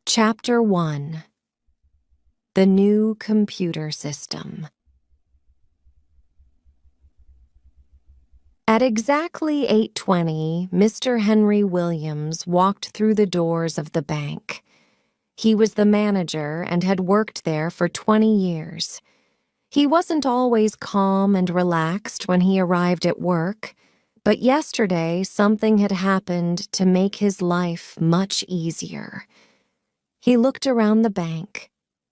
Chapter 1. The New Computer System. At exactly 8:20, Mr. Henry Williams walked through the doors of the bank. He was the manager and had worked there for 20 years. He wasn't always calm and relaxed when he arrived at work, but yesterday something had happened to make his life much easier. He looked around the bank.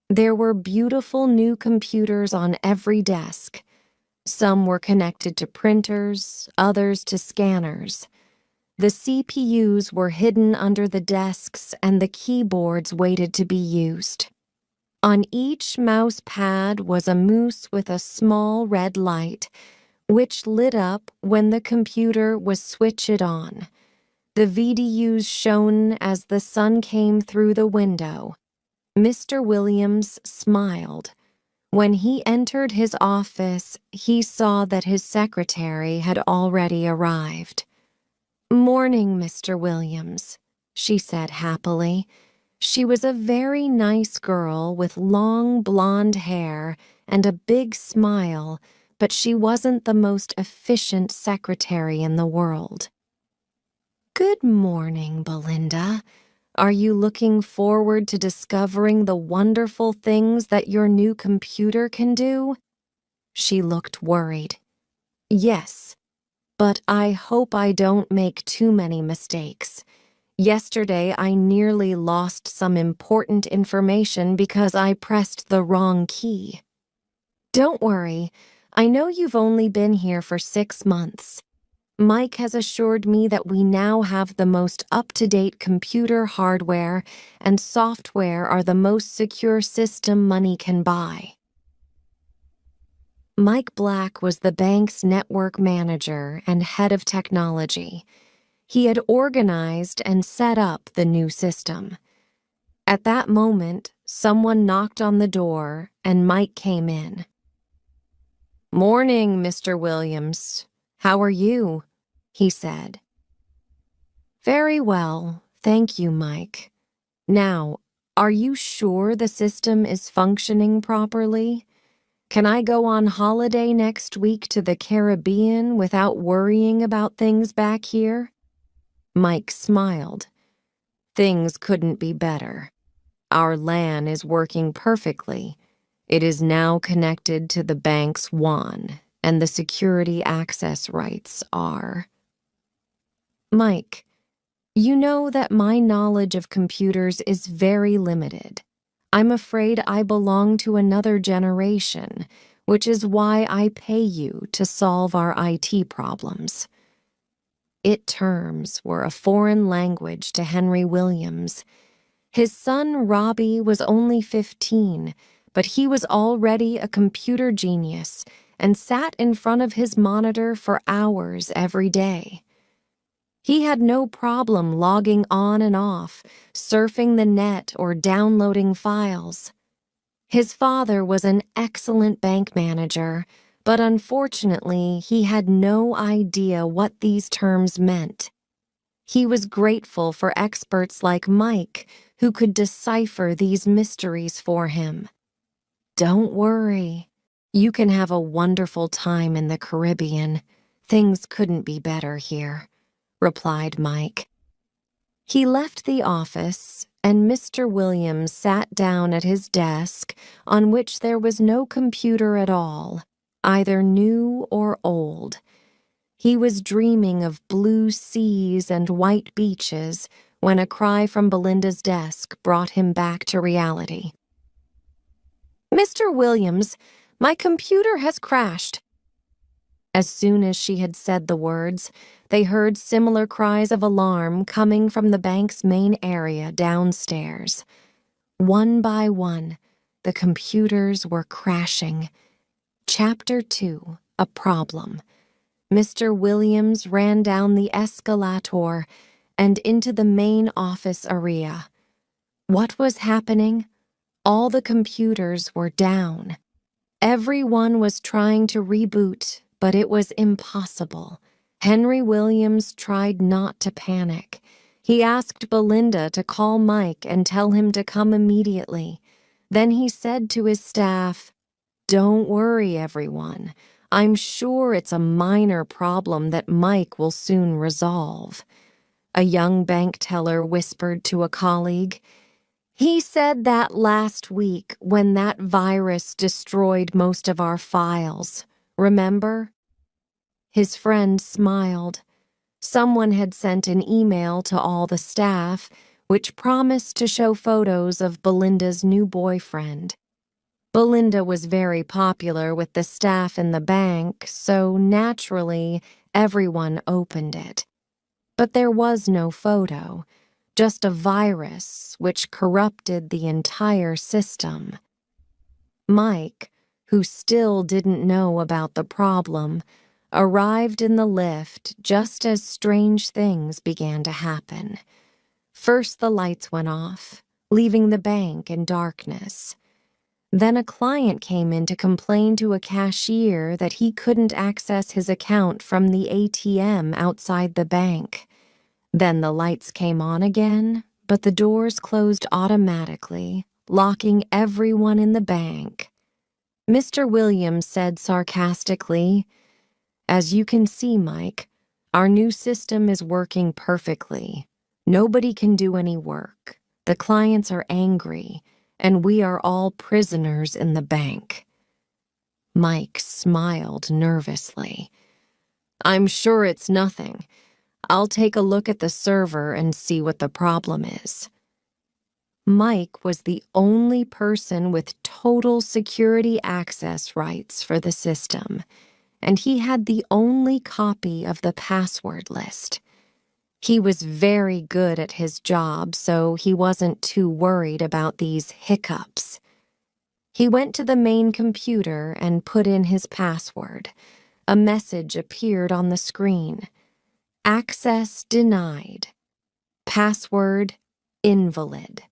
There were beautiful new computers on every desk. Some were connected to printers, others to scanners. The CPUs were hidden under the desks and the keyboards waited to be used. On each mouse pad was a moose with a small red light, which lit up when the computer was switched on. The VDUs shone as the sun came through the window. Mr. Williams smiled. When he entered his office, he saw that his secretary had already arrived. "Morning, Mr. Williams," she said happily. She was a very nice girl with long blonde hair and a big smile, but she wasn't the most efficient secretary in the world. "Good morning, Belinda. Are you looking forward to discovering the wonderful things that your new computer can do?" She looked worried. "Yes, but I hope I don't make too many mistakes. Yesterday, I nearly lost some important information because I pressed the wrong key." "Don't worry. I know you've only been here for 6 months. Mike has assured me that we now have the most up-to-date computer hardware and software are the most secure system money can buy." Mike Black was the bank's network manager and head of technology. He had organized and set up the new system. At that moment, someone knocked on the door and Mike came in. "Morning, Mr. Williams. How are you?" he said. "Very well, thank you, Mike. Now, are you sure the system is functioning properly? Can I go on holiday next week to the Caribbean without worrying about things back here?" Mike smiled. "Things couldn't be better. Our LAN is working perfectly. It is now connected to the bank's WAN, and the security access rights are." "Mike, you know that my knowledge of computers is very limited. I'm afraid I belong to another generation, which is why I pay you to solve our IT problems." IT terms were a foreign language to Henry Williams. His son Robbie was only 15, but he was already a computer genius and sat in front of his monitor for hours every day. He had no problem logging on and off, surfing the net, or downloading files. His father was an excellent bank manager, but unfortunately, he had no idea what these terms meant. He was grateful for experts like Mike, who could decipher these mysteries for him. "Don't worry. You can have a wonderful time in the Caribbean. Things couldn't be better here," replied Mike. He left the office, and Mr. Williams sat down at his desk, on which there was no computer at all, either new or old. He was dreaming of blue seas and white beaches when a cry from Belinda's desk brought him back to reality. "Mr. Williams, my computer has crashed." As soon as she had said the words, they heard similar cries of alarm coming from the bank's main area downstairs. One by one, the computers were crashing. Chapter 2, A Problem. Mr. Williams ran down the escalator and into the main office area. What was happening? All the computers were down. Everyone was trying to reboot, but it was impossible. Henry Williams tried not to panic. He asked Belinda to call Mike and tell him to come immediately. Then he said to his staff, "Don't worry, everyone. I'm sure it's a minor problem that Mike will soon resolve." A young bank teller whispered to a colleague, "He said that last week when that virus destroyed most of our files. Remember?" His friend smiled. Someone had sent an email to all the staff, which promised to show photos of Belinda's new boyfriend. Belinda was very popular with the staff in the bank, so naturally, everyone opened it. But there was no photo, just a virus which corrupted the entire system. Mike, who still didn't know about the problem, arrived in the lift just as strange things began to happen. First, the lights went off, leaving the bank in darkness. Then a client came in to complain to a cashier that he couldn't access his account from the ATM outside the bank. Then the lights came on again, but the doors closed automatically, locking everyone in the bank. Mr. Williams said sarcastically, "As you can see, Mike, our new system is working perfectly. Nobody can do any work. The clients are angry, and we are all prisoners in the bank." Mike smiled nervously. "I'm sure it's nothing. I'll take a look at the server and see what the problem is." Mike was the only person with total security access rights for the system, and he had the only copy of the password list. He was very good at his job, so he wasn't too worried about these hiccups. He went to the main computer and put in his password. A message appeared on the screen. "Access denied. Password invalid."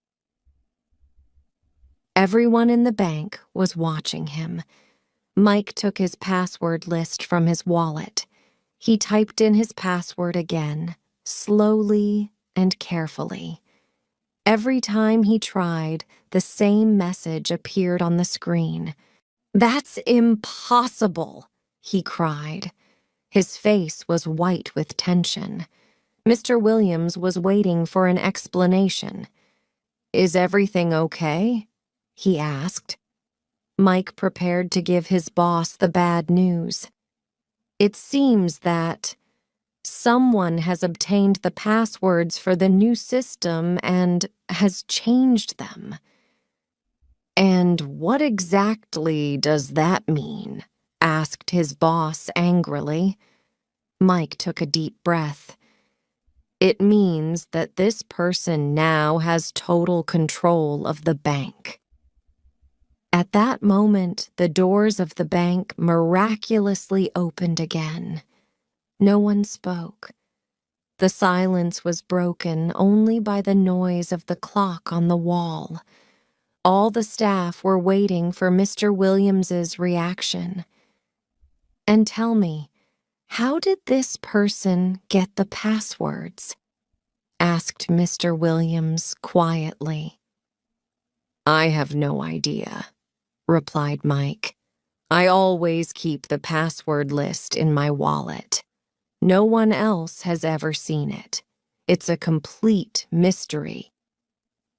Everyone in the bank was watching him. Mike took his password list from his wallet. He typed in his password again, slowly and carefully. Every time he tried, the same message appeared on the screen. "That's impossible," he cried. His face was white with tension. Mr. Williams was waiting for an explanation. "Is everything okay?" he asked. Mike prepared to give his boss the bad news. "It seems that someone has obtained the passwords for the new system and has changed them." "And what exactly does that mean?" asked his boss angrily. Mike took a deep breath. "It means that this person now has total control of the bank." At that moment, the doors of the bank miraculously opened again. No one spoke. The silence was broken only by the noise of the clock on the wall. All the staff were waiting for Mr. Williams's reaction. "And tell me, how did this person get the passwords?" asked Mr. Williams quietly. "I have no idea," replied Mike. "I always keep the password list in my wallet. No one else has ever seen it. It's a complete mystery."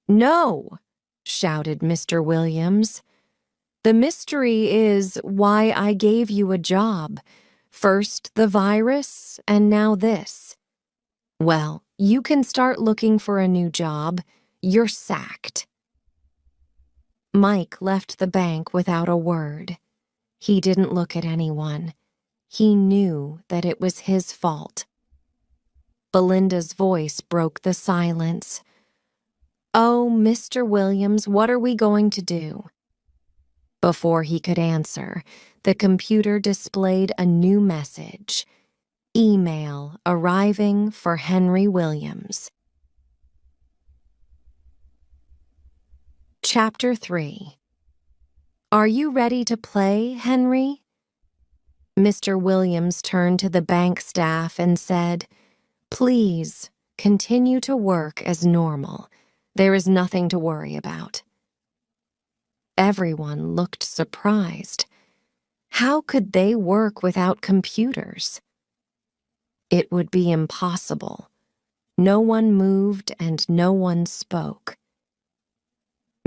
"No!" shouted Mr. Williams. "The mystery is why I gave you a job. First the virus, and now this. Well, you can start looking for a new job. You're sacked." Mike left the bank without a word. He didn't look at anyone. He knew that it was his fault. Belinda's voice broke the silence. "Oh, Mr. Williams, what are we going to do?" Before he could answer, the computer displayed a new message. "Email arriving for Henry Williams." Chapter 3. "Are you ready to play, Henry?" Mr. Williams turned to the bank staff and said, "Please, Continue to work as normal. There is nothing to worry about." Everyone looked surprised. How could they work without computers? It would be impossible. No one moved and no one spoke.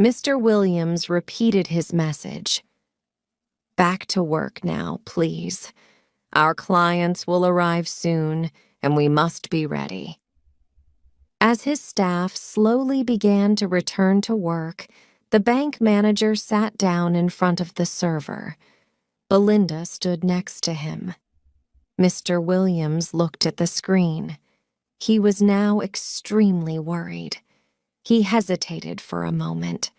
Mr. Williams repeated his message. "Back to work now, please. Our clients will arrive soon, and we must be ready." As his staff slowly began to return to work, the bank manager sat down in front of the server. Belinda stood next to him. Mr. Williams looked at the screen. He was now extremely worried. He hesitated for a moment.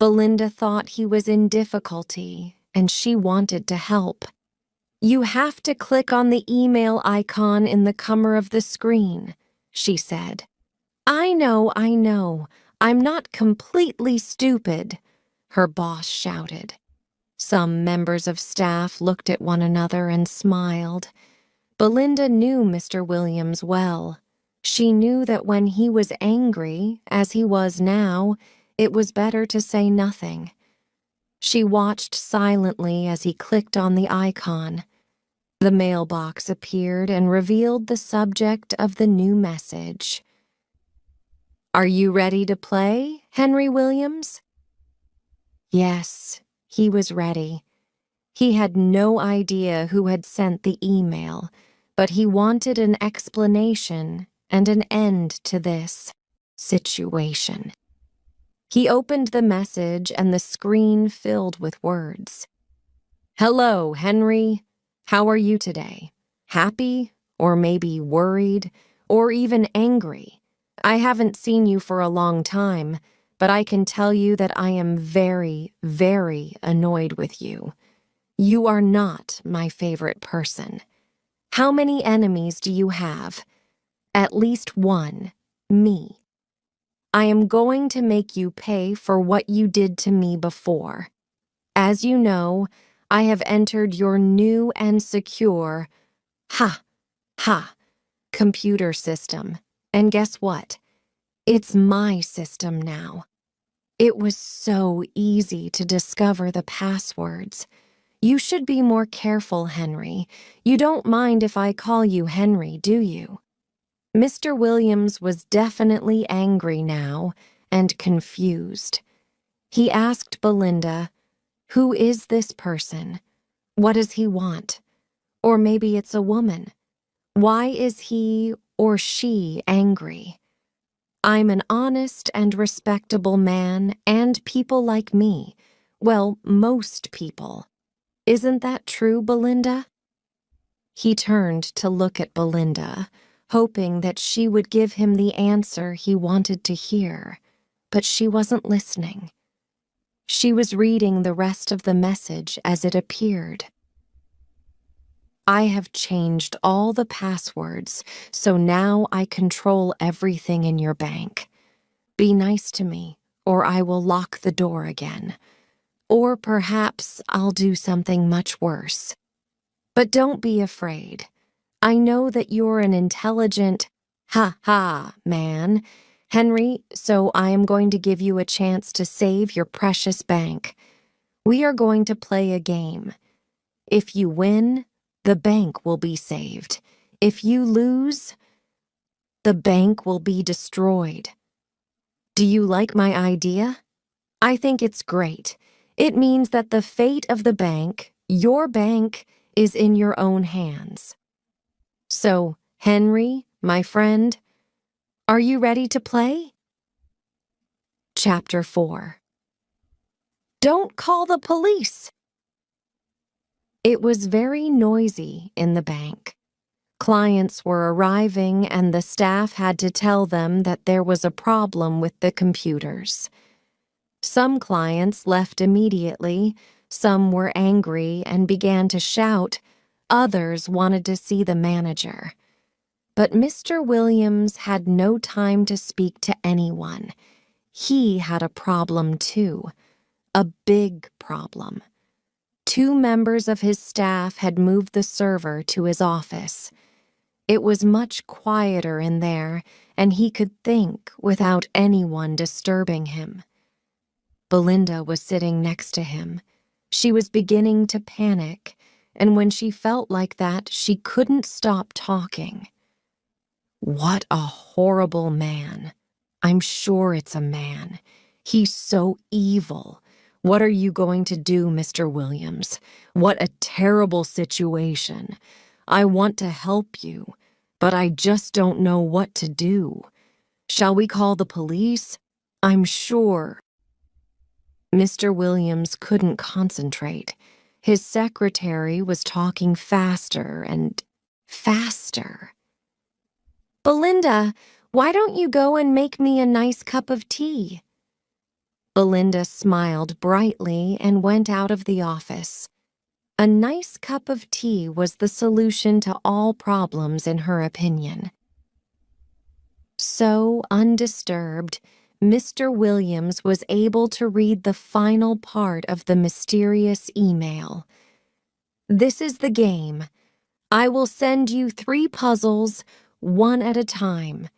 Belinda thought he was in difficulty, and she wanted to help. "You have to click on the email icon in the corner of the screen," she said. I know. I'm not completely stupid," her boss shouted. Some members of staff looked at one another and smiled. Belinda knew Mr. Williams well. She knew that when he was angry, as he was now, it was better to say nothing. She watched silently as he clicked on the icon. The mailbox appeared and revealed the subject of the new message. "Are you ready to play, Henry Williams?" Yes, he was ready. He had no idea who had sent the email, but he wanted an explanation and an end to this situation. He opened the message and the screen filled with words. "Hello, Henry. How are you today? Happy, or maybe worried, or even angry? I haven't seen you for a long time, but I can tell you that I am very, very annoyed with you. You are not my favorite person. How many enemies do you have? At least one, me. I am going to make you pay for what you did to me before. As you know, I have entered your new and secure, computer system. And guess what? It's my system now. It was so easy to discover the passwords. You should be more careful, Henry. You don't mind if I call you Henry, do you?" Mr. Williams was definitely angry now and confused. He asked Belinda, "Who is this person? What does he want? Or maybe it's a woman. Why is he or she angry? I'm an honest and respectable man, and people like me. Well, most people. Isn't that true, Belinda?" He turned to look at Belinda, hoping that she would give him the answer he wanted to hear, but she wasn't listening. She was reading the rest of the message as it appeared. "I have changed all the passwords, so now I control everything in your bank. Be nice to me, or I will lock the door again. Or perhaps I'll do something much worse. But don't be afraid. I know that you're an intelligent, man, Henry, so I am going to give you a chance to save your precious bank. We are going to play a game. If you win, the bank will be saved. If you lose, the bank will be destroyed. Do you like my idea? I think it's great. It means that the fate of the bank, your bank, is in your own hands. So, Henry, my friend, are you ready to play?" Chapter 4. Don't call the police! It was very noisy in the bank. Clients were arriving and the staff had to tell them that there was a problem with the computers. Some clients left immediately, some were angry and began to shout, others wanted to see the manager. But Mr. Williams had no time to speak to anyone. He had a problem too, a big problem. 2 members of his staff had moved the server to his office. It was much quieter in there, and he could think without anyone disturbing him. Belinda was sitting next to him. She was beginning to panic, and when she felt like that, she couldn't stop talking. What a horrible man. I'm sure it's a man. He's so evil. What are you going to do, Mr. Williams? What a terrible situation. I want to help you, but I just don't know what to do. Shall we call the police? I'm sure. Mr. Williams couldn't concentrate. His secretary was talking faster and faster. Belinda, why don't you go and make me a nice cup of tea? Belinda smiled brightly and went out of the office. A nice cup of tea was the solution to all problems, in her opinion. So undisturbed, Mr. Williams was able to read the final part of the mysterious email. This is the game. I will send you 3 puzzles, one at a time.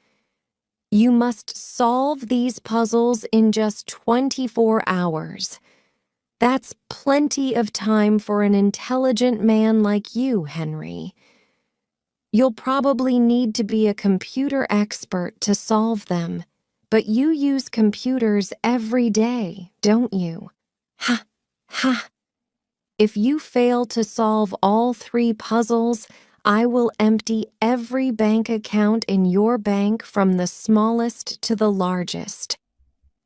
You must solve these puzzles in just 24 hours. That's plenty of time for an intelligent man like you, Henry. You'll probably need to be a computer expert to solve them, but you use computers every day, don't you? Ha, ha. If you fail to solve all 3 puzzles, I will empty every bank account in your bank from the smallest to the largest.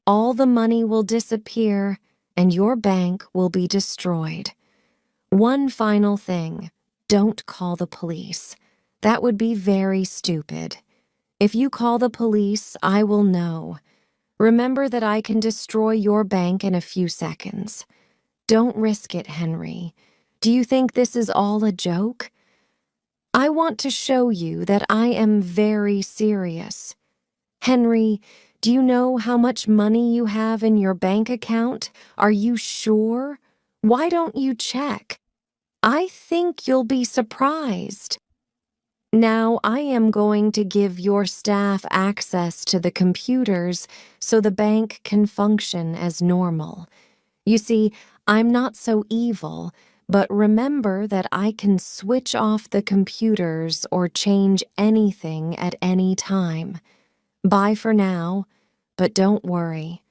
All the money will disappear, and your bank will be destroyed. One final thing, don't call the police. That would be very stupid. If you call the police, I will know. Remember that I can destroy your bank in a few seconds. Don't risk it, Henry. Do you think this is all a joke? I want to show you that I am very serious. Henry, do you know how much money you have in your bank account? Are you sure? Why don't you check? I think you'll be surprised. Now I am going to give your staff access to the computers so the bank can function as normal. You see, I'm not so evil, but remember that I can switch off the computers or change anything at any time. Bye for now, but don't worry.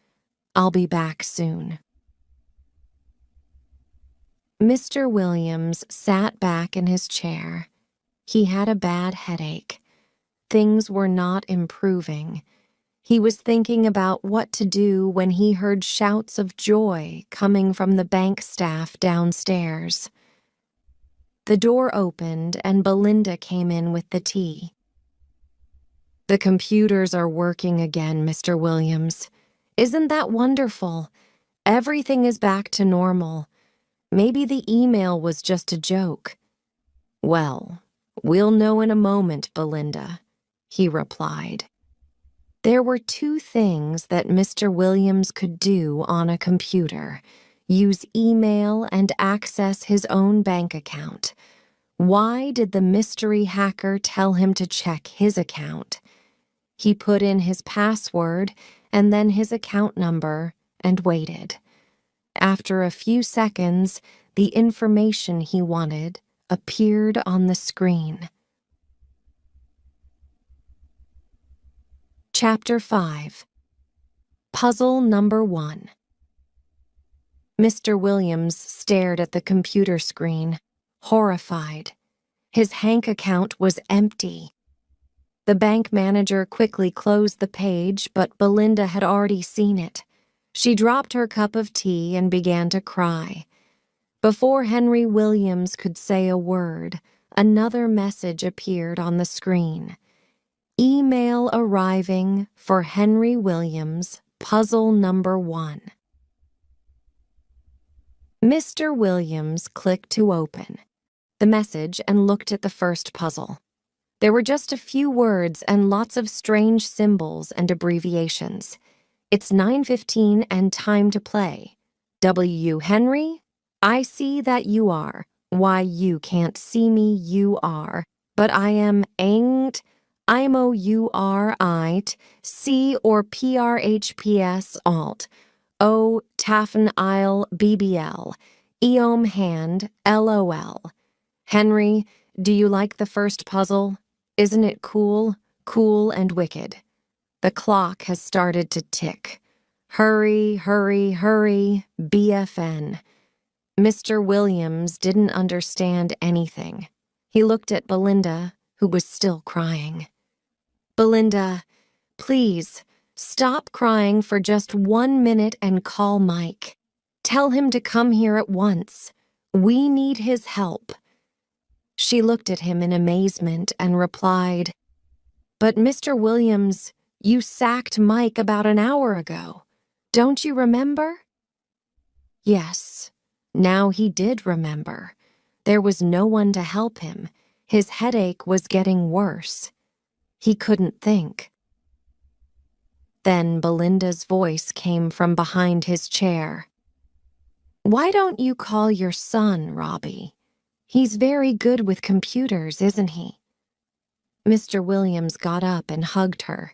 I'll be back soon. Mr. Williams sat back in his chair. He had a bad headache. Things were not improving. He was thinking about what to do when he heard shouts of joy coming from the bank staff downstairs. The door opened and Belinda came in with the tea. The computers are working again, Mr. Williams. Isn't that wonderful? Everything is back to normal. Maybe the email was just a joke. Well, we'll know in a moment, Belinda, he replied. There were 2 things that Mr. Williams could do on a computer: use email and access his own bank account. Why did the mystery hacker tell him to check his account? He put in his password and then his account number and waited. After a few seconds, the information he wanted appeared on the screen. Chapter 5. Puzzle number 1. Mr. Williams stared at the computer screen, horrified. His bank account was empty. The bank manager quickly closed the page, but Belinda had already seen it. She dropped her cup of tea and began to cry. Before Henry Williams could say a word, another message appeared on the screen. Email arriving for Henry Williams, puzzle number 1. Mr. Williams clicked to open the message and looked at the first puzzle. There were just a few words and lots of strange symbols and abbreviations. It's 9:15 and time to play. W. Henry, I see that you are. Why you can't see me, you are. but I am ain't, IMOURIT, C or PRHPS alt, O Taffen Isle BBL, Eom Hand LOL. Henry, do you like the first puzzle? Isn't it cool? Cool and wicked. The clock has started to tick. Hurry, hurry, hurry, BFN. Mr. Williams didn't understand anything. He looked at Belinda, who was still crying. Belinda, please, stop crying for just 1 minute and call Mike. Tell him to come here at once. We need his help. She looked at him in amazement and replied, But Mr. Williams, you sacked Mike about an hour ago. Don't you remember? Yes, now he did remember. There was no one to help him. His headache was getting worse. He couldn't think. Then Belinda's voice came from behind his chair. Why don't you call your son, Robbie? He's very good with computers, isn't he? Mr. Williams got up and hugged her.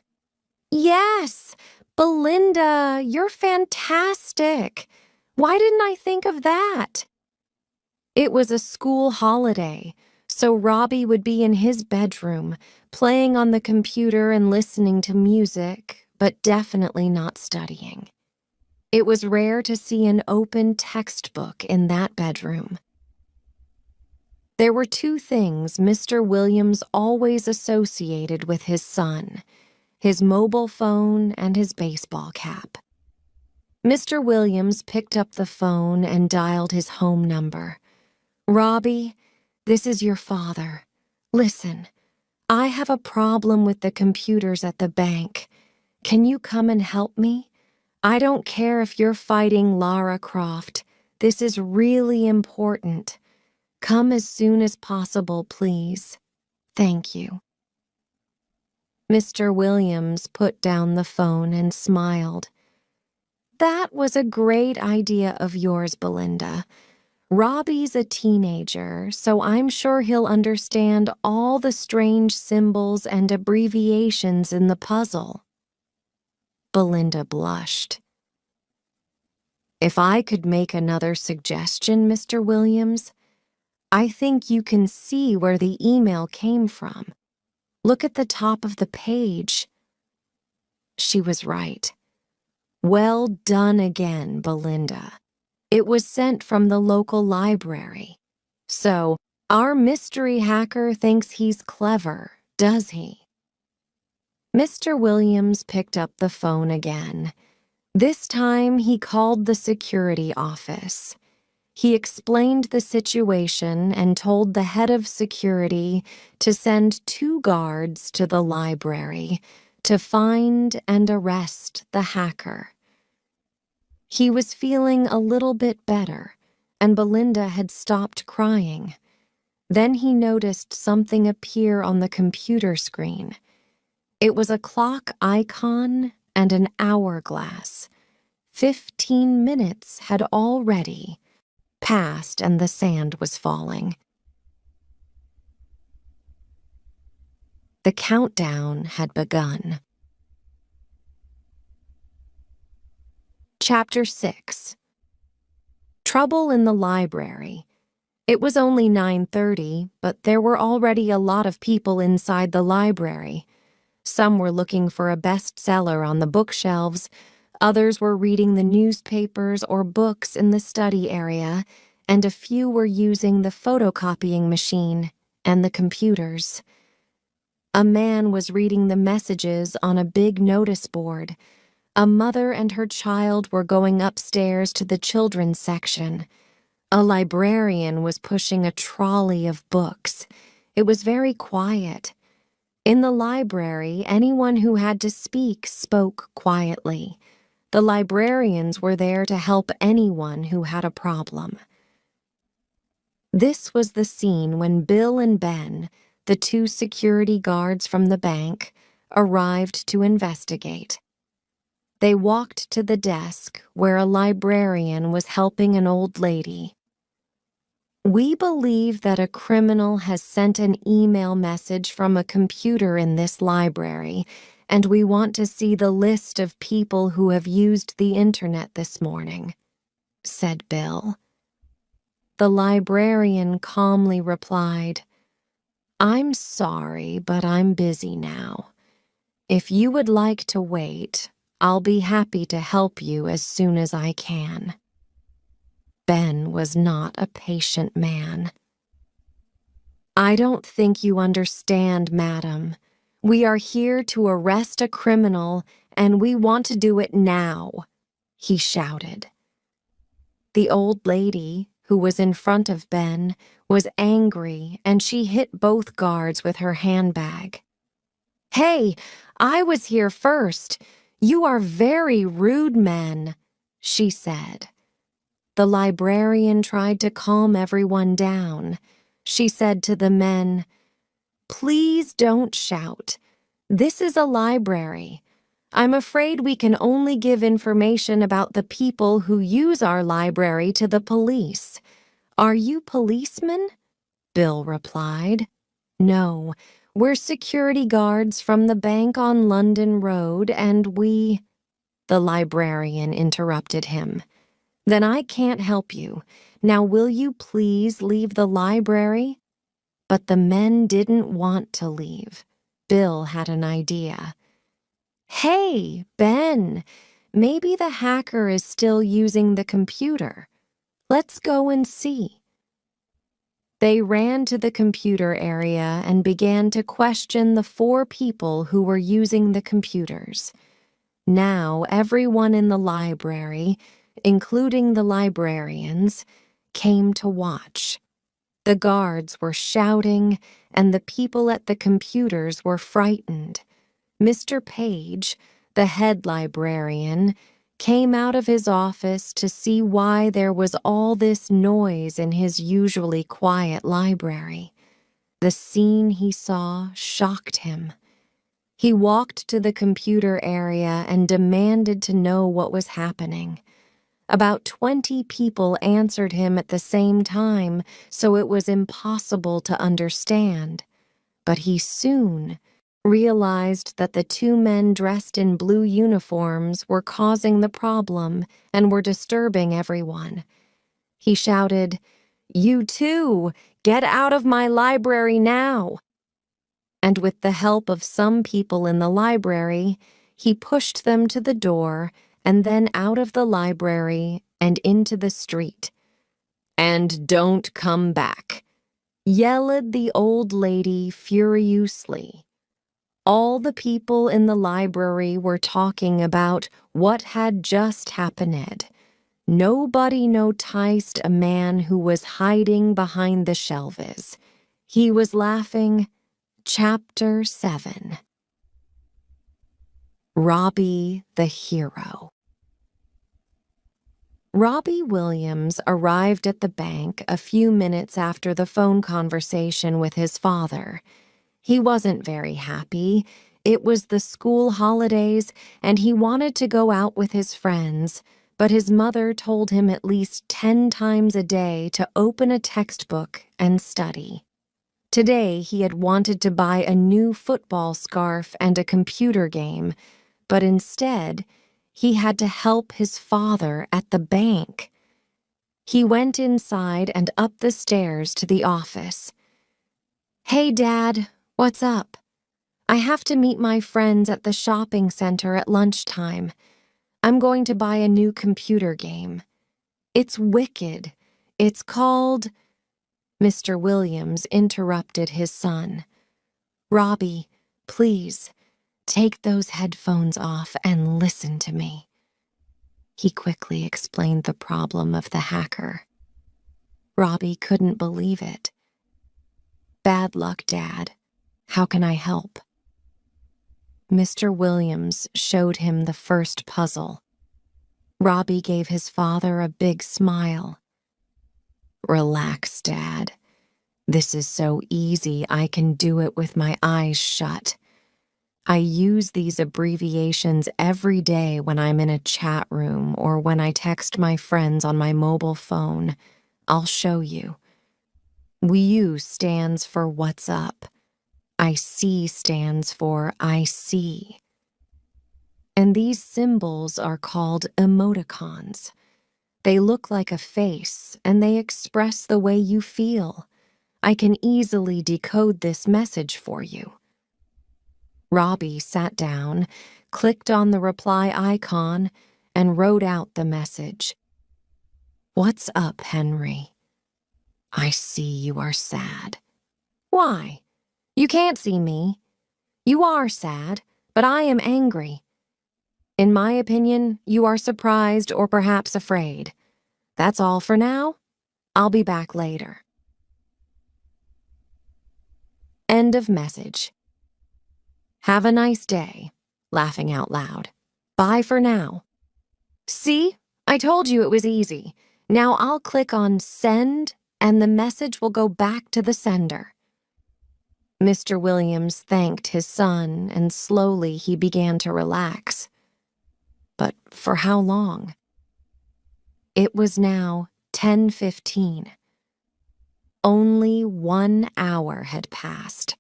Yes, Belinda, you're fantastic. Why didn't I think of that? It was a school holiday, so Robbie would be in his bedroom, playing on the computer and listening to music, but definitely not studying. It was rare to see an open textbook in that bedroom. There were 2 things Mr. Williams always associated with his son, his mobile phone and his baseball cap. Mr. Williams picked up the phone and dialed his home number. Robbie, this is your father. Listen, I have a problem with the computers at the bank. Can you come and help me? I don't care if you're fighting Lara Croft. This is really important. Come as soon as possible, please. Thank you. Mr. Williams put down the phone and smiled. That was a great idea of yours, Belinda. Robbie's a teenager, so I'm sure he'll understand all the strange symbols and abbreviations in the puzzle. Belinda blushed. If I could make another suggestion, Mr. Williams, I think you can see where the email came from. Look at the top of the page. She was right. Well done again, Belinda. It was sent from the local library. So, our mystery hacker thinks he's clever, does he? Mr. Williams picked up the phone again. This time he called the security office. He explained the situation and told the head of security to send 2 guards to the library to find and arrest the hacker. He was feeling a little bit better, and Belinda had stopped crying. Then he noticed something appear on the computer screen. It was a clock icon and an hourglass. 15 minutes had already passed and the sand was falling. The countdown had begun. Chapter 6. Trouble in the library. It was only 9:30, but there were already a lot of people inside the library. Some were looking for a bestseller on the bookshelves, others were reading the newspapers or books in the study area, and a few were using the photocopying machine and the computers. A man was reading the messages on a big notice board. A mother and her child were going upstairs to the children's section. A librarian was pushing a trolley of books. It was very quiet. In the library, anyone who had to speak spoke quietly. The librarians were there to help anyone who had a problem. This was the scene when Bill and Ben, the 2 security guards from the bank, arrived to investigate. They walked to the desk where a librarian was helping an old lady. We believe that a criminal has sent an email message from a computer in this library, and we want to see the list of people who have used the internet this morning," said Bill. The librarian calmly replied, "I'm sorry, but I'm busy now. If you would like to wait, I'll be happy to help you as soon as I can." Ben was not a patient man. "I don't think you understand, madam. We are here to arrest a criminal, and we want to do it now," he shouted. The old lady, who was in front of Ben, was angry, and she hit both guards with her handbag. "Hey, I was here first. You are very rude men," she said. The librarian tried to calm everyone down. She said to the men, "Please don't shout. This is a library. I'm afraid we can only give information about the people who use our library to the police. Are you policemen?" Bill replied. "No, we're security guards from the bank on London Road, and we—" The librarian interrupted him. "Then I can't help you. Now will you please leave the library?" But the men didn't want to leave. Bill had an idea. "Hey, Ben, maybe the hacker is still using the computer. Let's go and see." They ran to the computer area and began to question the 4 people who were using the computers. Now everyone in the library, including the librarians, came to watch. The guards were shouting, and the people at the computers were frightened. Mr. Page, the head librarian, came out of his office to see why there was all this noise in his usually quiet library. The scene he saw shocked him. He walked to the computer area and demanded to know what was happening. About 20 people answered him at the same time, so it was impossible to understand. But he soon realized that the 2 men dressed in blue uniforms were causing the problem and were disturbing everyone. He shouted, "You two, get out of my library now!" And with the help of some people in the library, he pushed them to the door and then out of the library and into the street. "And don't come back," yelled the old lady furiously. All the people in the library were talking about what had just happened. Nobody noticed a man who was hiding behind the shelves. He was laughing. Chapter 7. Robbie the Hero. Robbie Williams arrived at the bank a few minutes after the phone conversation with his father. He wasn't very happy. It was the school holidays, and he wanted to go out with his friends, but his mother told him at least 10 times a day to open a textbook and study. Today, he had wanted to buy a new football scarf and a computer game, but instead, he had to help his father at the bank. He went inside and up the stairs to the office. "Hey, Dad, what's up? I have to meet my friends at the shopping center at lunchtime. I'm going to buy a new computer game. It's wicked. It's called—" Mr. Williams interrupted his son. "Robbie, please, take those headphones off and listen to me." He quickly explained the problem of the hacker. Robbie couldn't believe it. "Bad luck, Dad. How can I help?" Mr. Williams showed him the first puzzle. Robbie gave his father a big smile. "Relax, Dad. This is so easy I can do it with my eyes shut. I use these abbreviations every day when I'm in a chat room or when I text my friends on my mobile phone. I'll show you. WU stands for what's up. IC stands for I see. And these symbols are called emoticons. They look like a face, and they express the way you feel. I can easily decode this message for you. Robbie sat down, clicked on the reply icon, and wrote out the message. What's up, Henry? I see you are sad. Why? You can't see me. You are sad, but I am angry. In my opinion, you are surprised or perhaps afraid. That's all for now. I'll be back later. End of message. Have a nice day. Laughing out loud. Bye for now. See? I told you it was easy. Now I'll click on Send, and the message will go back to the sender. Mr. Williams thanked his son, and slowly he began to relax. But for how long? It was now 10:15. Only 1 hour had passed.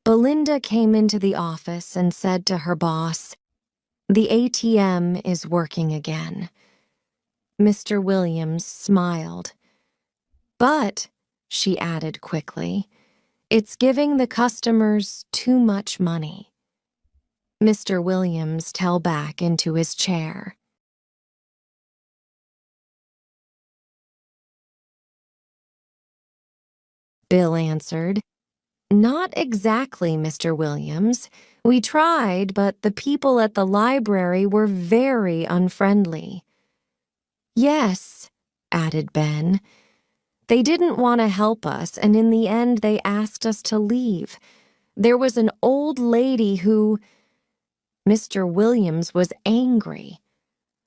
Belinda came into the office and said to her boss, "The ATM is working again." Mr. Williams smiled. "But," she added quickly, "it's giving the customers too much money." Mr. Williams fell back into his chair. Bill answered, "Not exactly, Mr. Williams. We tried, but the people at the library were very unfriendly." "Yes," added Ben. "They didn't want to help us, and in the end they asked us to leave. There was an old lady who—" Mr. Williams was angry.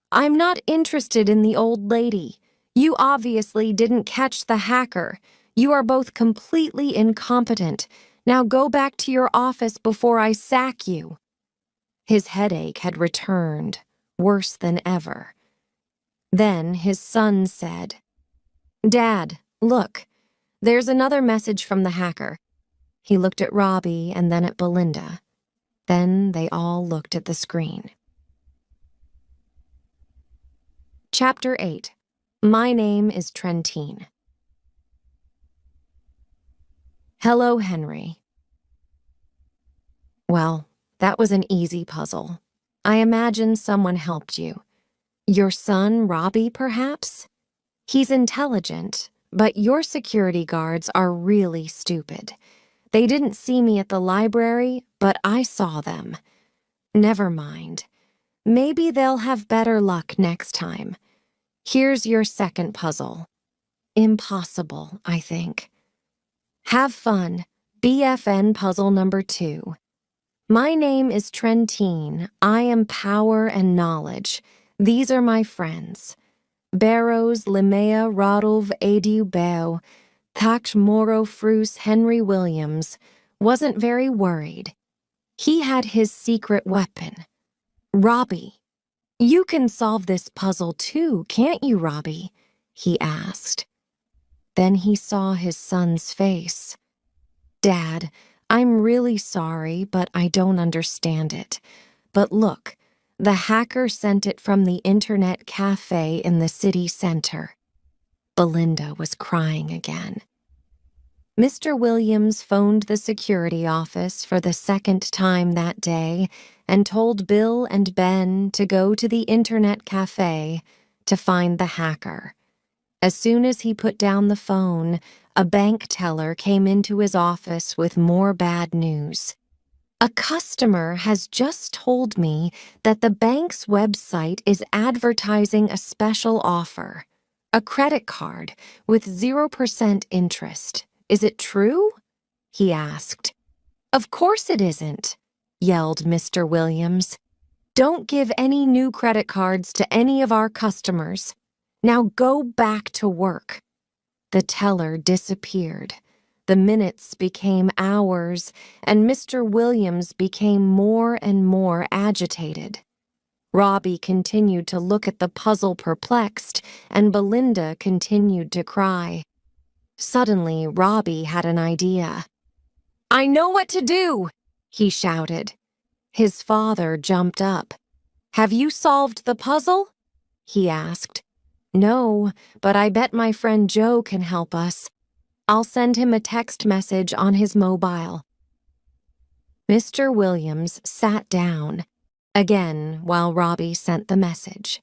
"I'm not interested in the old lady. You obviously didn't catch the hacker. You are both completely incompetent. Now go back to your office before I sack you." His headache had returned, worse than ever. Then his son said, "Dad, look. There's another message from the hacker." He looked at Robbie and then at Belinda. Then they all looked at the screen. Chapter 8. My name is Trentine. Hello, Henry. Well, that was an easy puzzle. I imagine someone helped you. Your son, Robbie, perhaps? He's intelligent, but your security guards are really stupid. They didn't see me at the library, but I saw them. Never mind. Maybe they'll have better luck next time. Here's your second puzzle. Impossible, I think. Have fun. BFN puzzle number 2. My name is Trentine. I am power and knowledge. These are my friends. Barrows, Limea, Rodolph, Adieu, Beo, Takt Moro Frus, Henry Williams, wasn't very worried. He had his secret weapon. Robbie. You can solve this puzzle too, can't you, Robbie? He asked. Then he saw his son's face. Dad, I'm really sorry, but I don't understand it. But look, the hacker sent it from the internet cafe in the city center. Belinda was crying again. Mr. Williams phoned the security office for the second time that day and told Bill and Ben to go to the internet cafe to find the hacker. As soon as he put down the phone, a bank teller came into his office with more bad news. A customer has just told me that the bank's website is advertising a special offer, a credit card with 0% interest. Is it true? He asked. Of course it isn't, yelled Mr. Williams. Don't give any new credit cards to any of our customers. Now go back to work. The teller disappeared. The minutes became hours, and Mr. Williams became more and more agitated. Robbie continued to look at the puzzle perplexed, and Belinda continued to cry. Suddenly, Robbie had an idea. "I know what to do!" he shouted. His father jumped up. "Have you solved the puzzle?" he asked. "No, but I bet my friend Joe can help us. I'll send him a text message on his mobile." Mr. Williams sat down, again while Robbie sent the message.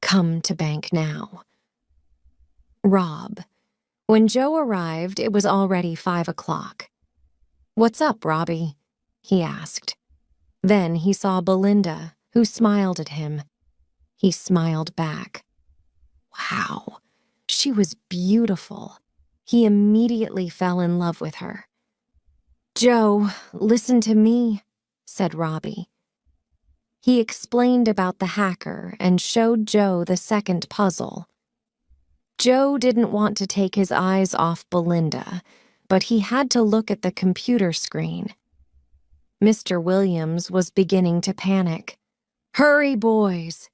"Come to bank now. Rob." When Joe arrived, it was already 5 o'clock. "What's up, Robbie?" he asked. Then he saw Belinda, who smiled at him. He smiled back. Wow, she was beautiful. He immediately fell in love with her. "Joe, listen to me," said Robbie. He explained about the hacker and showed Joe the second puzzle. Joe didn't want to take his eyes off Belinda, but he had to look at the computer screen. Mr. Williams was beginning to panic. "Hurry, boys.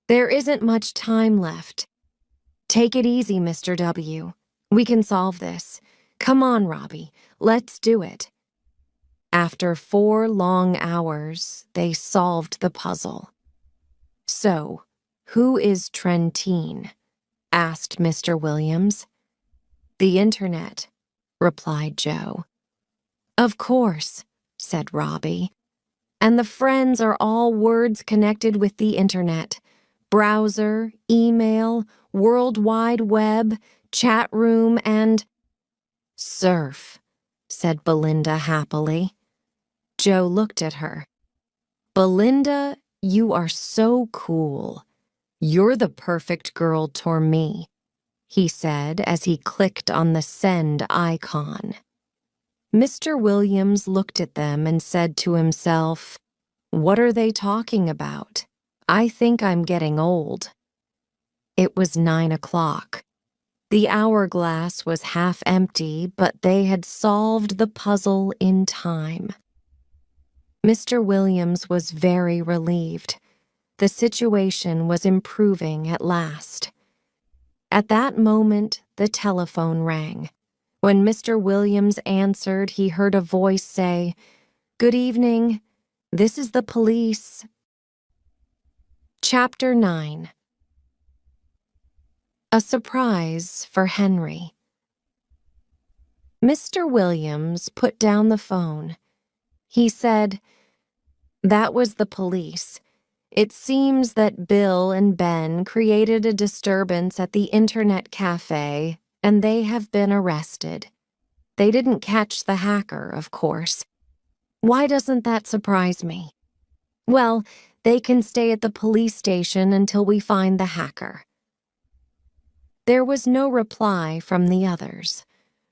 There isn't much time left. Take it easy, Mr. W. We can solve this. Come on, Robbie. Let's do it." After 4 long hours, they solved the puzzle. "So, who is Trentine?" asked Mr. Williams. "The internet," replied Joe. "Of course," said Robbie. "And the friends are all words connected with the internet. Browser, email, World Wide Web, chat room, and—" "Surf," said Belinda happily. Joe looked at her. "Belinda, you are so cool. You're the perfect girl for me," he said as he clicked on the send icon. Mr. Williams looked at them and said to himself, "What are they talking about? I think I'm getting old." It was 9 o'clock. The hourglass was half empty, but they had solved the puzzle in time. Mr. Williams was very relieved. The situation was improving at last. At that moment, the telephone rang. When Mr. Williams answered, he heard a voice say, "Good evening. This is the police." Chapter 9. A surprise for Henry. Mr. Williams put down the phone. He said, "That was the police. It seems that Bill and Ben created a disturbance at the internet cafe, and they have been arrested. They didn't catch the hacker, of course. Why doesn't that surprise me? Well, they can stay at the police station until we find the hacker." There was no reply from the others.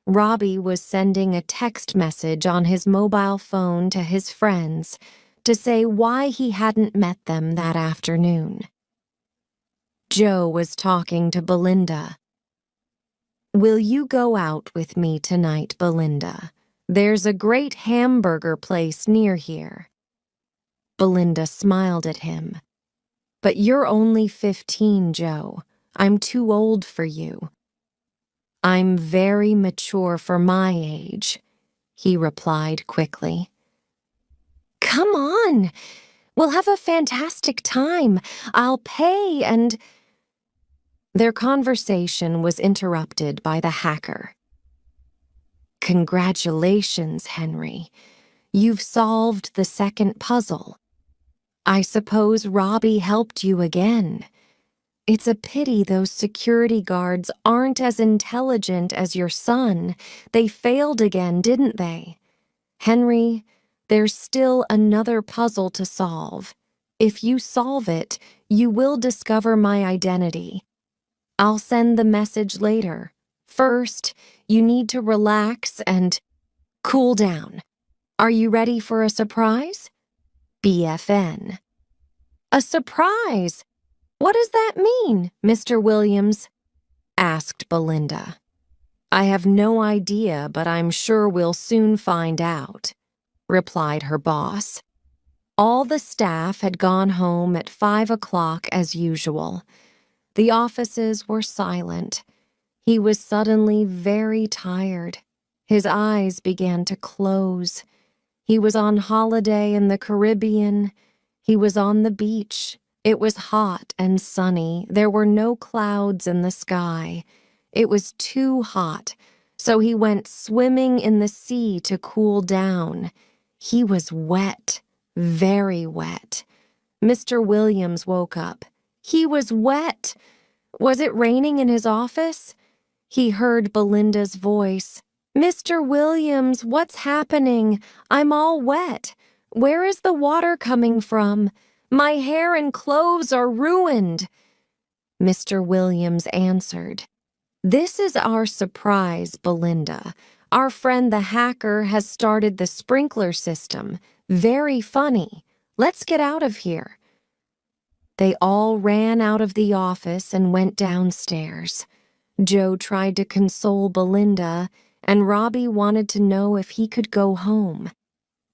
Robbie was sending a text message on his mobile phone to his friends to say why he hadn't met them that afternoon. Joe was talking to Belinda. "Will you go out with me tonight, Belinda? There's a great hamburger place near here." Belinda smiled at him. "But you're only 15, Joe. I'm too old for you." "I'm very mature for my age," he replied quickly. "Come on. We'll have a fantastic time. I'll pay and—" Their conversation was interrupted by the hacker. "Congratulations, Henry. You've solved the second puzzle. I suppose Robbie helped you again. It's a pity those security guards aren't as intelligent as your son. They failed again, didn't they? Henry, there's still another puzzle to solve. If you solve it, you will discover my identity. I'll send the message later. First, you need to relax and cool down. Are you ready for a surprise? BFN." "A surprise? What does that mean, Mr. Williams?" asked Belinda. "I have no idea, but I'm sure we'll soon find out," replied her boss. All the staff had gone home at 5 o'clock as usual. The offices were silent. He was suddenly very tired. His eyes began to close. He was on holiday in the Caribbean. He was on the beach. It was hot and sunny. There were no clouds in the sky. It was too hot, so he went swimming in the sea to cool down. He was wet, very wet. Mr. Williams woke up. He was wet. Was it raining in his office? He heard Belinda's voice. "Mr. Williams, what's happening? I'm all wet. Where is the water coming from? My hair and clothes are ruined." Mr. Williams answered, "This is our surprise, Belinda. Our friend the hacker has started the sprinkler system. Very funny. Let's get out of here." They all ran out of the office and went downstairs. Joe tried to console Belinda, and Robbie wanted to know if he could go home.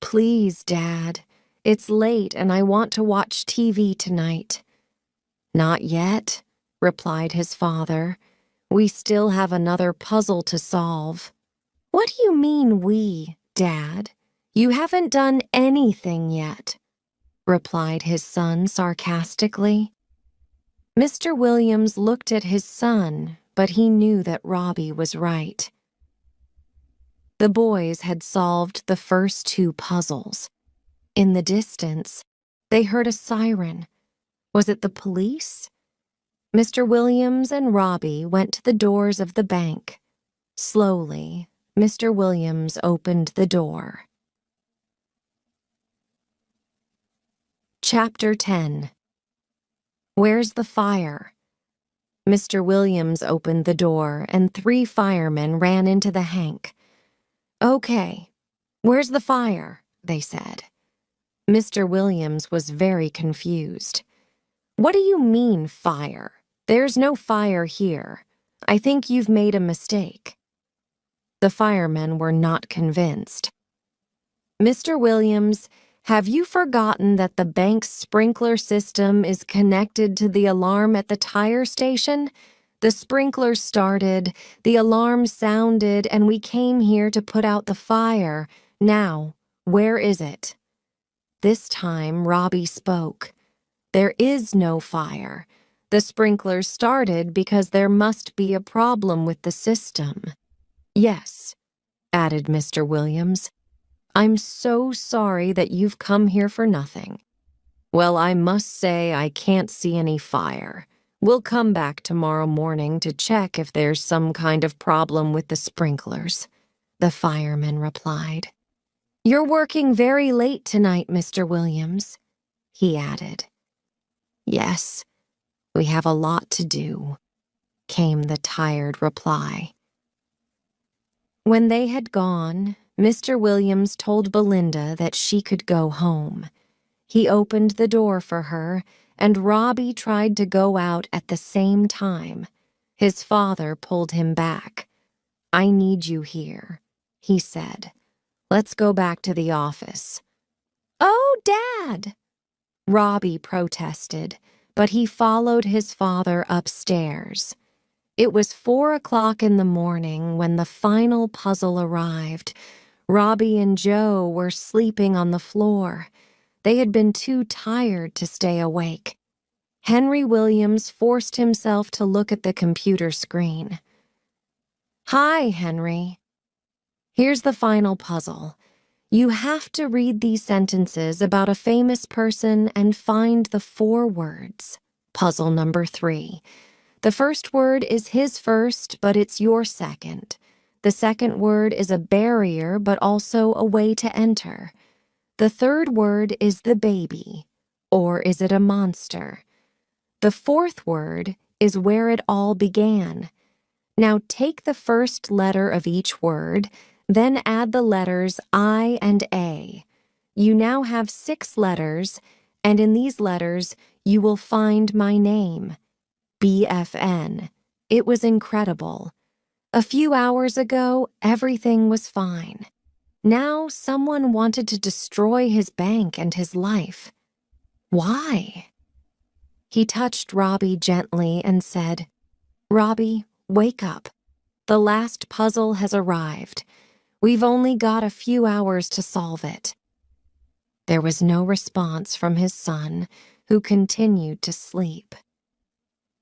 "Please, Dad. It's late and I want to watch TV tonight." "Not yet," replied his father. "We still have another puzzle to solve." "What do you mean we, Dad? You haven't done anything yet," replied his son sarcastically. Mr. Williams looked at his son, but he knew that Robbie was right. The boys had solved the first two puzzles. In the distance, they heard a siren. Was it the police? Mr. Williams and Robbie went to the doors of the bank. Slowly, Mr. Williams opened the door. Chapter 10. Where's the fire? Mr. Williams opened the door, and 3 firemen ran into the hank. "Okay, where's the fire?" they said. Mr. Williams was very confused. "What do you mean, fire? There's no fire here. I think you've made a mistake." The firemen were not convinced. "Mr. Williams, have you forgotten that the bank's sprinkler system is connected to the alarm at the tire station? The sprinkler started, the alarm sounded, and we came here to put out the fire. Now, where is it?" This time, Robbie spoke. "There is no fire. The sprinkler started because there must be a problem with the system." "Yes," added Mr. Williams. "I'm so sorry that you've come here for nothing. Well, I must say I can't see any fire. We'll come back tomorrow morning to check if there's some kind of problem with the sprinklers," the fireman replied. "You're working very late tonight, Mr. Williams," he added. "Yes, we have a lot to do," came the tired reply. When they had gone, Mr. Williams told Belinda that she could go home. He opened the door for her, and Robbie tried to go out at the same time. His father pulled him back. "I need you here," he said. "Let's go back to the office." "Oh, Dad!" Robbie protested, but he followed his father upstairs. It was 4 o'clock in the morning when the final puzzle arrived. Robbie and Joe were sleeping on the floor. They had been too tired to stay awake. Henry Williams forced himself to look at the computer screen. "Hi, Henry. Here's the final puzzle. You have to read these sentences about a famous person and find the 4 words. Puzzle number 3. The first word is his first, but it's your second. The second word is a barrier, but also a way to enter. The third word is the baby, or is it a monster? The fourth word is where it all began. Now take the first letter of each word, then add the letters I and A. You now have 6 letters, and in these letters you will find my name, BFN. It was incredible. A few hours ago, everything was fine. Now someone wanted to destroy his bank and his life. Why? He touched Robbie gently and said, "Robbie, wake up. The last puzzle has arrived. We've only got a few hours to solve it." There was no response from his son, who continued to sleep.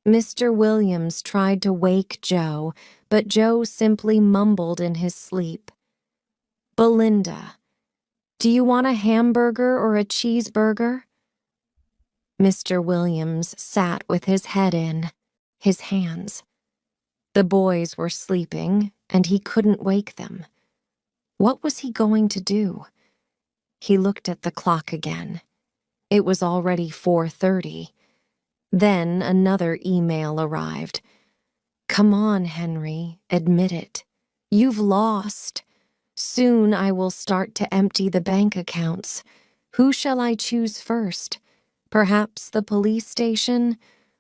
Mr. Williams tried to wake Joe, but Joe simply mumbled in his sleep. "Belinda, do you want a hamburger or a cheeseburger?" Mr. Williams sat with his head in his hands. The boys were sleeping, and he couldn't wake them. What was he going to do? He looked at the clock again. It was already 4:30. Then another email arrived. "Come on, Henry, admit it. You've lost. Soon I will start to empty the bank accounts. Who shall I choose first? Perhaps the police station?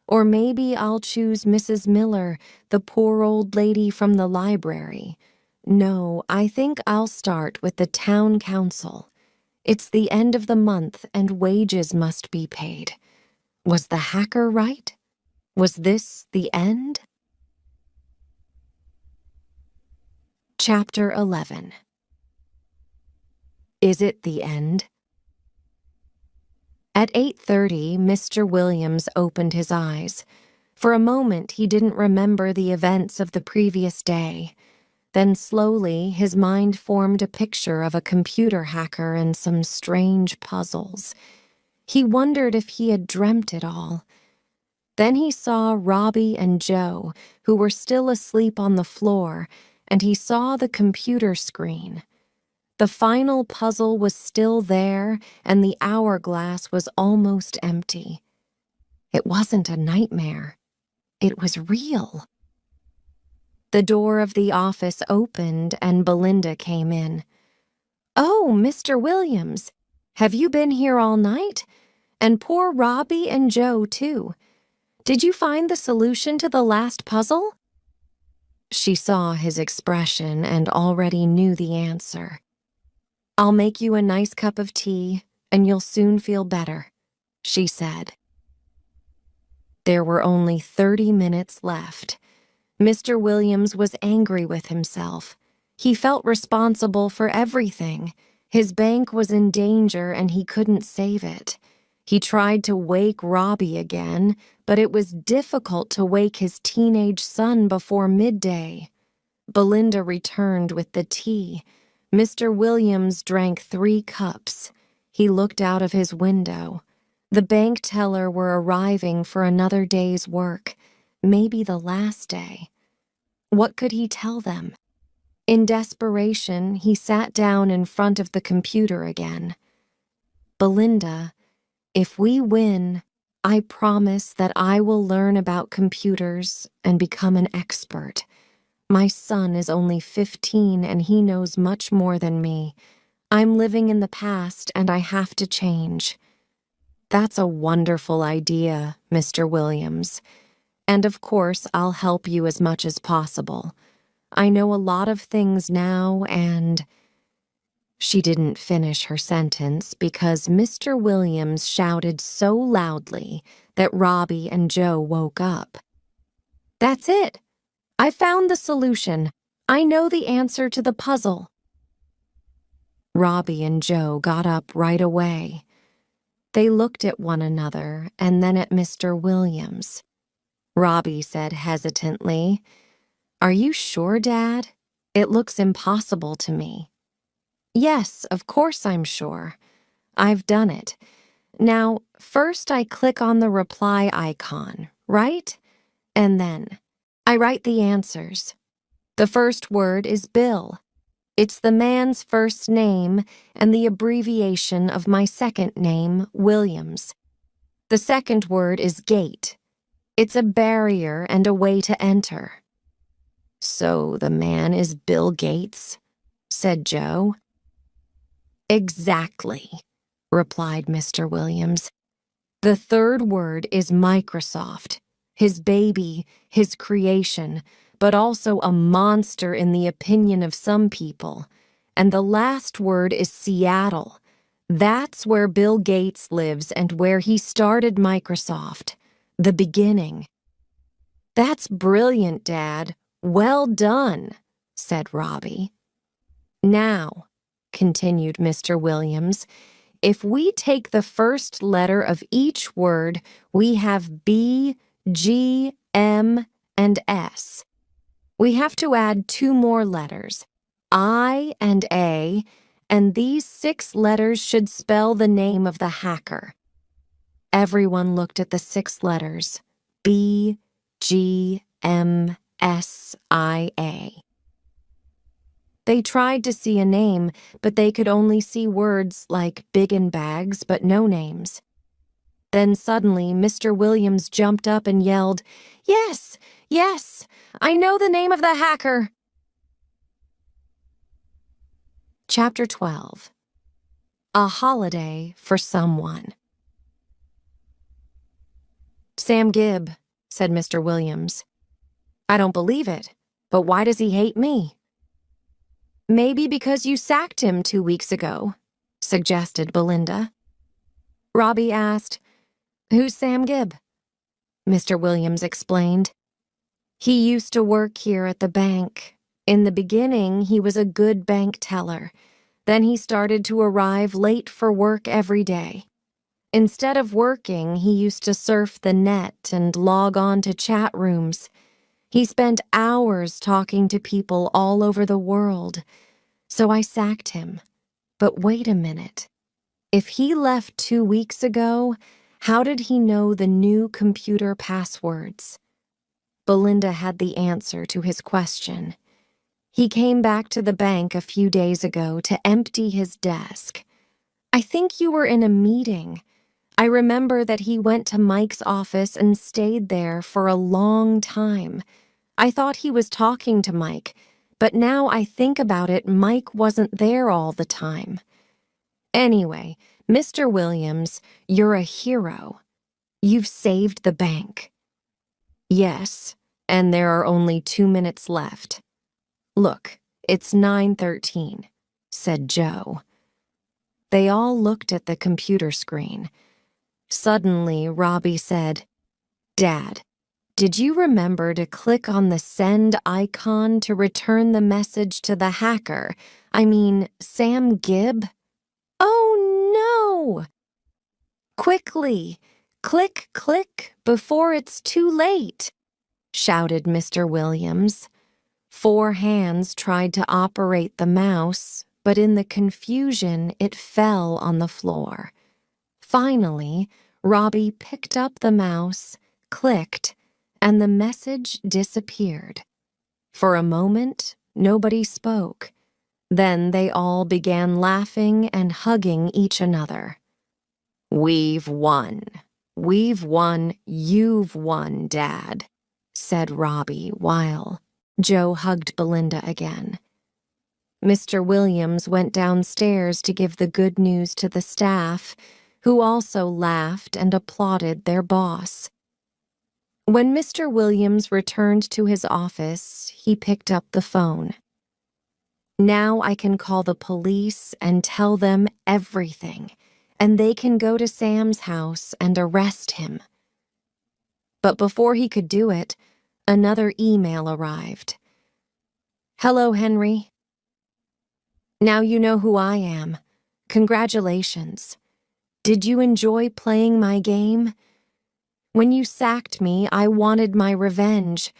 Or maybe I'll choose Mrs. Miller, the poor old lady from the library. No, I think I'll start with the town council. It's the end of the month and wages must be paid. Was the hacker right? Was this the end?" Chapter 11. Is it the end? At 8:30, Mr. Williams opened his eyes. For a moment, he didn't remember the events of the previous day. Then slowly, his mind formed a picture of a computer hacker and some strange puzzles. He wondered if he had dreamt it all. Then he saw Robbie and Joe, who were still asleep on the floor, and he saw the computer screen. The final puzzle was still there, and the hourglass was almost empty. It wasn't a nightmare. It was real. The door of the office opened, and Belinda came in. "Oh, Mr. Williams, have you been here all night? And poor Robbie and Joe, too. Did you find the solution to the last puzzle?" She saw his expression and already knew the answer. "I'll make you a nice cup of tea, and you'll soon feel better," she said. There were only 30 minutes left. Mr. Williams was angry with himself. He felt responsible for everything. His bank was in danger and he couldn't save it. He tried to wake Robbie again, but it was difficult to wake his teenage son before midday. Belinda returned with the tea. Mr. Williams drank 3 cups. He looked out of his window. The bank teller were arriving for another day's work, maybe the last day. What could he tell them? In desperation, he sat down in front of the computer again. "Belinda, if we win, I promise that I will learn about computers and become an expert. My son is only 15 and he knows much more than me. I'm living in the past and I have to change." "That's a wonderful idea, Mr. Williams. And of course, I'll help you as much as possible. I know a lot of things now and—" She didn't finish her sentence because Mr. Williams shouted so loudly that Robbie and Joe woke up. "That's it! I found the solution. I know the answer to the puzzle." Robbie and Joe got up right away. They looked at one another and then at Mr. Williams. Robbie said hesitantly, "Are you sure, Dad? It looks impossible to me." "Yes, of course I'm sure. I've done it. Now, first I click on the reply icon, right? And then I write the answers. The first word is Bill. It's the man's first name and the abbreviation of my second name, Williams. The second word is gate. It's a barrier and a way to enter." "So the man is Bill Gates?" said Joe. "Exactly," replied Mr. Williams. "The third word is Microsoft, his baby, his creation, but also a monster in the opinion of some people. And the last word is Seattle. That's where Bill Gates lives and where he started Microsoft. The beginning." "That's brilliant, Dad. "Well done," said Robbie. "Now," continued Mr. Williams, "if we take the first letter of each word, we have B, G, M, and S. We have to add 2 more letters, I and A, and these 6 letters should spell the name of the hacker." Everyone looked at the 6 letters, B, G, M, S, I, A. They tried to see a name, but they could only see words like big in bags, but no names. Then suddenly, Mr. Williams jumped up and yelled, "Yes, yes, I know the name of the hacker." Chapter 12. A Holiday for Someone. "Sam Gibb," said Mr. Williams. "I don't believe it, but why does he hate me?" "Maybe because you sacked him 2 weeks ago," suggested Belinda. Robbie asked, "Who's Sam Gibb?" Mr. Williams explained. "He used to work here at the bank. In the beginning, he was a good bank teller. Then he started to arrive late for work every day. Instead of working, he used to surf the net and log on to chat rooms. He spent hours talking to people all over the world. So I sacked him. But wait a minute. If he left 2 weeks ago, how did he know the new computer passwords?" Belinda had the answer to his question. "He came back to the bank a few days ago to empty his desk. I think you were in a meeting. I remember that he went to Mike's office and stayed there for a long time. I thought he was talking to Mike, but now I think about it, Mike wasn't there all the time. Anyway, Mr. Williams, you're a hero. You've saved the bank." "Yes, and there are only 2 minutes left. Look, it's 9:13, said Joe. They all looked at the computer screen. Suddenly, Robbie said, "Dad, did you remember to click on the send icon to return the message to the hacker? I mean, Sam Gibb?" "Oh, no!" "Quickly, click, click, before it's too late," shouted Mr. Williams. 4 hands tried to operate the mouse, but in the confusion, it fell on the floor. Finally, Robbie picked up the mouse, clicked, and the message disappeared. For a moment, nobody spoke. Then they all began laughing and hugging each another. "We've won. We've won. You've won, Dad," said Robbie while Joe hugged Belinda again. Mr. Williams went downstairs to give the good news to the staff, who also laughed and applauded their boss. When Mr. Williams returned to his office, he picked up the phone. "Now I can call the police and tell them everything, and they can go to Sam's house and arrest him." But before he could do it, another email arrived. "Hello, Henry. Now you know who I am. Congratulations. Did you enjoy playing my game? When you sacked me, I wanted my revenge,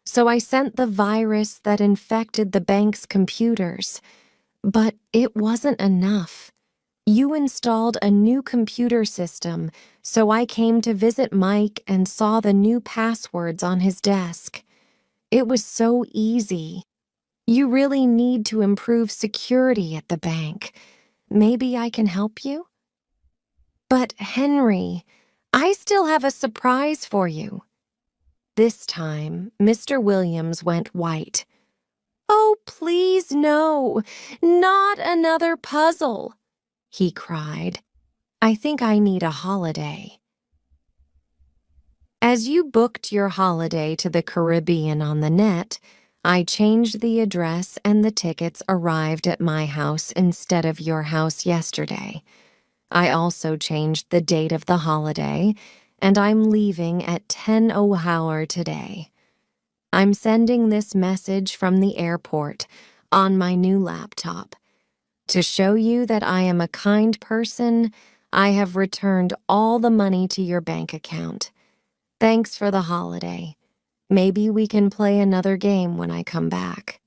so I sent the virus that infected the bank's computers. But it wasn't enough. You installed a new computer system, so I came to visit Mike and saw the new passwords on his desk. It was so easy. You really need to improve security at the bank. Maybe I can help you?" "But, Henry, I still have a surprise for you." This time, Mr. Williams went white. "Oh, please no, not another puzzle," he cried. "I think I need a holiday." As you booked your holiday to the Caribbean on the net, I changed the address and the tickets arrived at my house instead of your house yesterday. I also changed the date of the holiday, and I'm leaving at 10 O'Hour today. I'm sending this message from the airport on my new laptop. To show you that I am a kind person, I have returned all the money to your bank account. Thanks for the holiday. Maybe we can play another game when I come back.